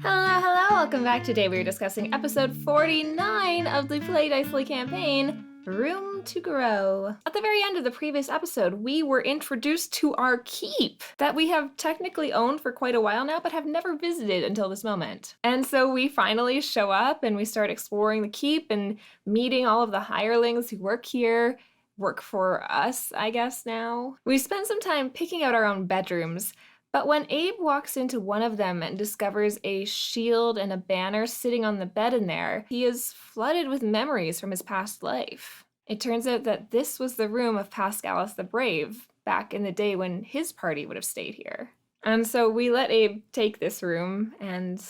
Hello, welcome back. Today we are discussing episode 49 of the Play Dicely campaign, Room to Grow. At the very end of the previous episode, we were introduced to our keep that we have technically owned for quite a while now, but have never visited until this moment. And so we finally show up and we start exploring the keep and meeting all of the hirelings who work here, work for us, I guess now. We spent some time picking out our own bedrooms, but when Abe walks into one of them and discovers a shield and a banner sitting on the bed in there, he is flooded with memories from his past life. It turns out that this was the room of Pascalis the Brave, back in the day when his party would have stayed here. And so we let Abe take this room and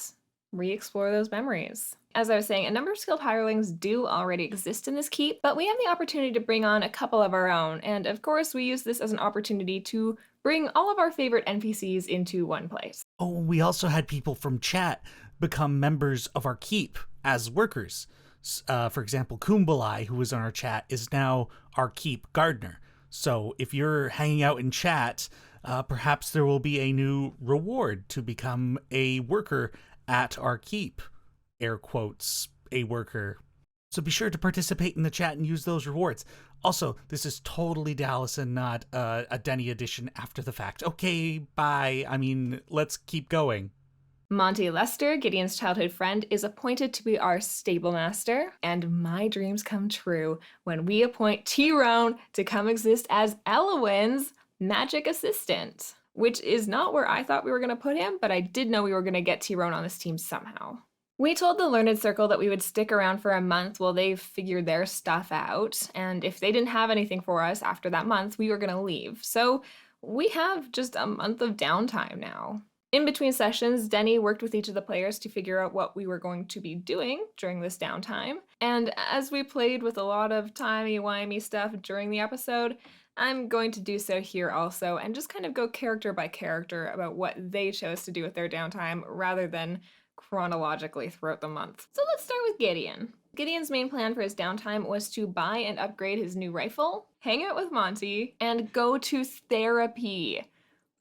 re-explore those memories. As I was saying, a number of skilled hirelings do already exist in this keep, but we have the opportunity to bring on a couple of our own, and of course we use this as an opportunity to bring all of our favorite NPCs into one place. Oh, we also had people from chat become members of our keep as workers. For example, Kumbalai, who was on our chat, is now our keep gardener. So if you're hanging out in chat, perhaps there will be a new reward to become a worker at our keep. Air quotes, a worker. So be sure to participate in the chat and use those rewards. Also, this is totally Dallis and not a Denny edition after the fact. Okay, bye. I mean, let's keep going. Monty Lester, Gideon's childhood friend, is appointed to be our stable master, and my dreams come true when we appoint Tyrone to come exist as Elwyn's magic assistant, which is not where I thought we were going to put him, but I did know we were going to get Tyrone on this team somehow. We told the Learned Circle that we would stick around for a month while they figured their stuff out, and if they didn't have anything for us after that month, we were going to leave. So we have just a month of downtime now. In between sessions, Denny worked with each of the players to figure out what we were going to be doing during this downtime, and as we played with a lot of timey-wimey stuff during the episode, I'm going to do so here also, and just kind of go character by character about what they chose to do with their downtime, rather than chronologically throughout the month. So let's start with Gideon. Gideon's main plan for his downtime was to buy and upgrade his new rifle, hang out with Monty, and go to therapy.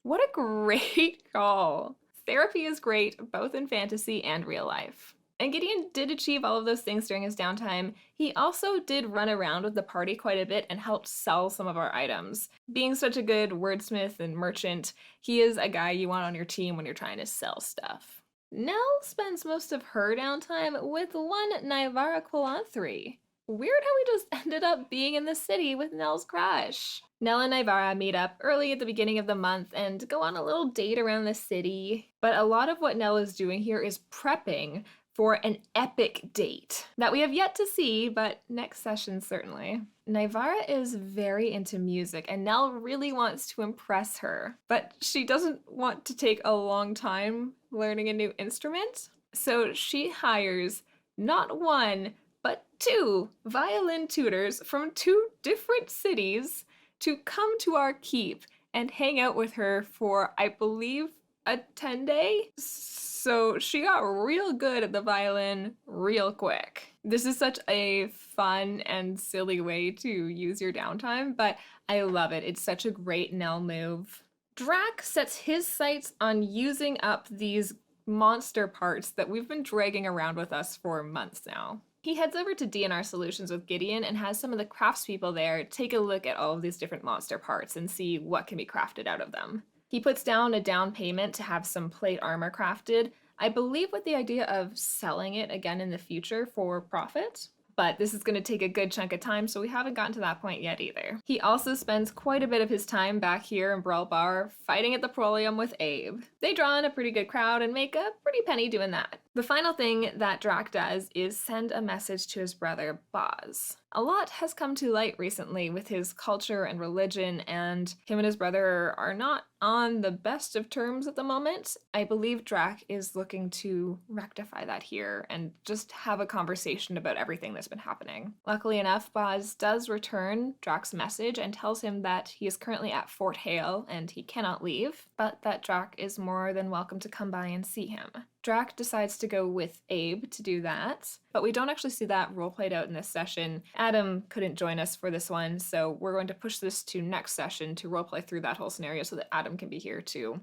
What a great call. Therapy is great, both in fantasy and real life. And Gideon did achieve all of those things during his downtime. He also did run around with the party quite a bit and helped sell some of our items. Being such a good wordsmith and merchant, he is a guy you want on your team when you're trying to sell stuff. Nell spends most of her downtime with one Naivara Quillanthri. Weird how we just ended up being in the city with Nell's crush. Nell and Naivara meet up early at the beginning of the month and go on a little date around the city. But a lot of what Nell is doing here is prepping for an epic date that we have yet to see, but next session certainly. Naivara is very into music and Nell really wants to impress her, but she doesn't want to take a long time learning a new instrument. So she hires not one, but two violin tutors from two different cities to come to our keep and hang out with her for, I believe, a 10-day? So she got real good at the violin real quick. This is such a fun and silly way to use your downtime, but I love it. It's such a great Nell move. Drac sets his sights on using up these monster parts that we've been dragging around with us for months now. He heads over to DNR Solutions with Gideon and has some of the craftspeople there take a look at all of these different monster parts and see what can be crafted out of them. He puts down a down payment to have some plate armor crafted, I believe with the idea of selling it again in the future for profit. But this is going to take a good chunk of time, so we haven't gotten to that point yet either. He also spends quite a bit of his time back here in Brawl Bar fighting at the Prolium with Abe. They draw in a pretty good crowd and make a pretty penny doing that. The final thing that Drac does is send a message to his brother, Boz. A lot has come to light recently with his culture and religion, and him and his brother are not on the best of terms at the moment. I believe Drac is looking to rectify that here and just have a conversation about everything that's been happening. Luckily enough, Boz does return Drac's message and tells him that he is currently at Fort Hale and he cannot leave, but that Drac is more than welcome to come by and see him. Drac decides to go with Abe to do that, but we don't actually see that role played out in this session. Adam couldn't join us for this one, so we're going to push this to next session to roleplay through that whole scenario so that Adam can be here to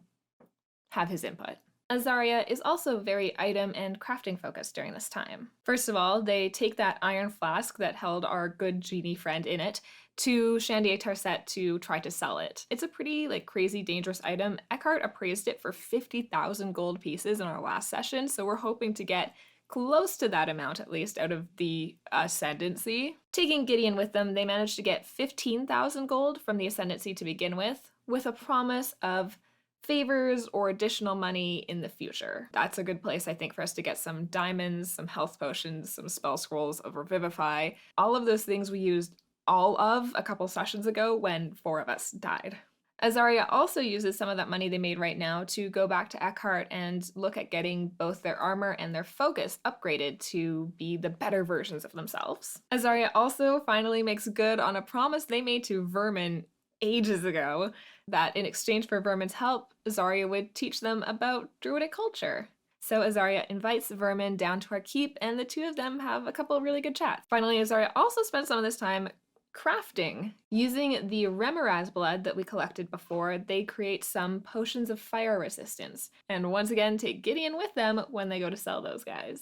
have his input. Azaria is also very item and crafting focused during this time. First of all, they take that iron flask that held our good genie friend in it to Shandier Tarset to try to sell it. It's a pretty crazy dangerous item. Eckhart appraised it for 50,000 gold pieces in our last session, so we're hoping to get close to that amount at least out of the Ascendancy. Taking Gideon with them, they managed to get 15,000 gold from the Ascendancy to begin with a promise of favors or additional money in the future. That's a good place, I think, for us to get some diamonds, some health potions, some spell scrolls of Revivify. All of those things we used all of a couple sessions ago when 4 of us died. Azaria also uses some of that money they made right now to go back to Eckhart and look at getting both their armor and their focus upgraded to be the better versions of themselves. Azaria also finally makes good on a promise they made to Vermin ages ago, that in exchange for Vermin's help, Azaria would teach them about druidic culture. So Azaria invites Vermin down to our keep, and the two of them have a couple of really good chats. Finally, Azaria also spends some of this time crafting. Using the Remoraz blood that we collected before, they create some potions of fire resistance, and once again take Gideon with them when they go to sell those guys.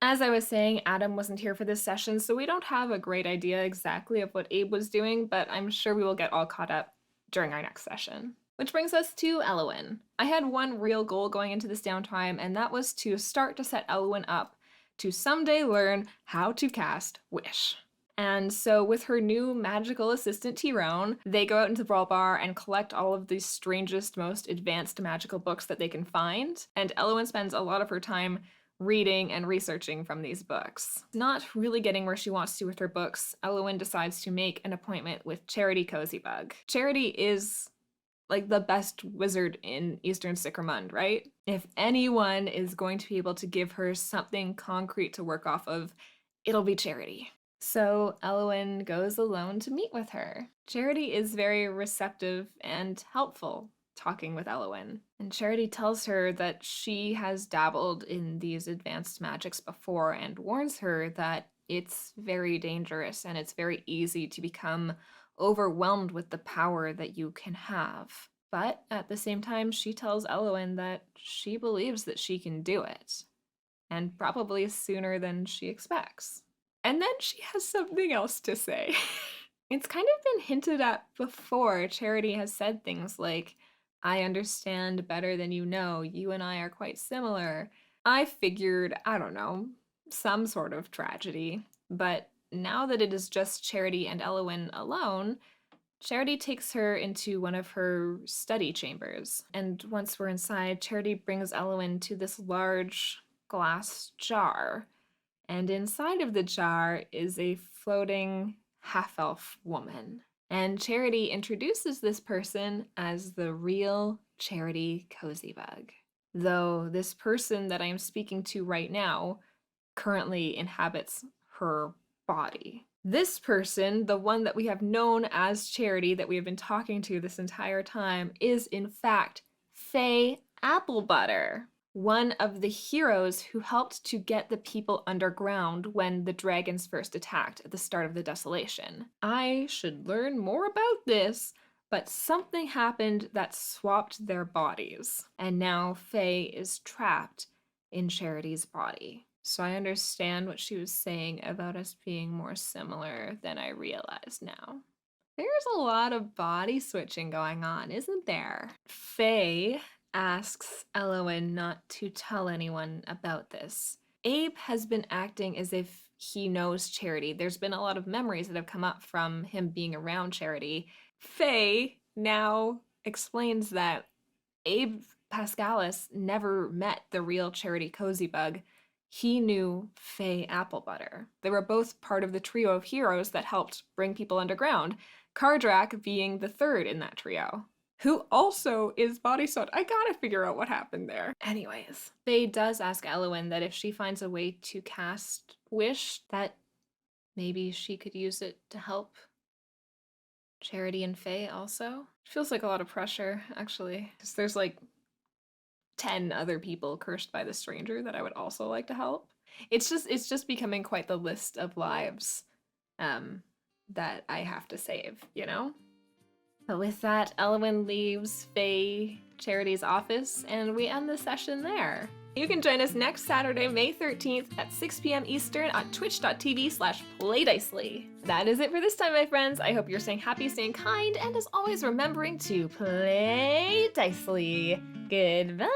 As I was saying, Adam wasn't here for this session, so we don't have a great idea exactly of what Abe was doing, but I'm sure we will get all caught up during our next session. Which brings us to Elowyn. I had one real goal going into this downtime, and that was to start to set Elowyn up to someday learn how to cast Wish. And so with her new magical assistant Tyrone, they go out into Brawl Bar and collect all of the strangest, most advanced magical books that they can find, and Elowyn spends a lot of her time reading and researching from these books. Not really getting where she wants to with her books, Elowyn decides to make an appointment with Charity Cosybug. Charity is the best wizard in Eastern Sycamund, right? If anyone is going to be able to give her something concrete to work off of, it'll be Charity. So Elowyn goes alone to meet with her. Charity is very receptive and helpful talking with Elowyn, and Charity tells her that she has dabbled in these advanced magics before and warns her that it's very dangerous and it's very easy to become overwhelmed with the power that you can have. But at the same time, she tells Elowyn that she believes that she can do it, and probably sooner than she expects. And then she has something else to say. It's kind of been hinted at before. Charity has said things like, "I understand better than you know. You and I are quite similar." I figured, I don't know, some sort of tragedy. But now that it is just Charity and Elowyn alone, Charity takes her into one of her study chambers. And once we're inside, Charity brings Elowyn to this large glass jar. And inside of the jar is a floating half-elf woman. And Charity introduces this person as the real Charity Cosybug. Though this person that I am speaking to right now currently inhabits her body. This person, the one that we have known as Charity, that we have been talking to this entire time, is in fact Faye Applebutter, one of the heroes who helped to get the people underground when the dragons first attacked at the start of the Desolation. I should learn more about this, but something happened that swapped their bodies, and now Faye is trapped in Charity's body. So I understand what she was saying about us being more similar than I realize now. There's a lot of body switching going on, isn't there? Faye asks Elowyn not to tell anyone about this. Abe has been acting as if he knows Charity. There's been a lot of memories that have come up from him being around Charity. Faye now explains that Abe Pascalis never met the real Charity Cosybug. He knew Faye Applebutter. They were both part of the trio of heroes that helped bring people underground, Kardrak being the third in that trio, who also is body-sewed. I gotta figure out what happened there. Anyways, Faye does ask Elowyn that if she finds a way to cast Wish, that maybe she could use it to help Charity and Faye also. It feels like a lot of pressure, actually, because there's 10 other people cursed by the stranger that I would also like to help. It's just becoming quite the list of lives that I have to save, you know? But with that, Elowyn leaves Faye Charity's office, and we end the session there. You can join us next Saturday, May 13th at 6 p.m. Eastern on twitch.tv/playdicely. That is it for this time, my friends. I hope you're staying happy, staying kind, and as always, remembering to play dicely. Goodbye!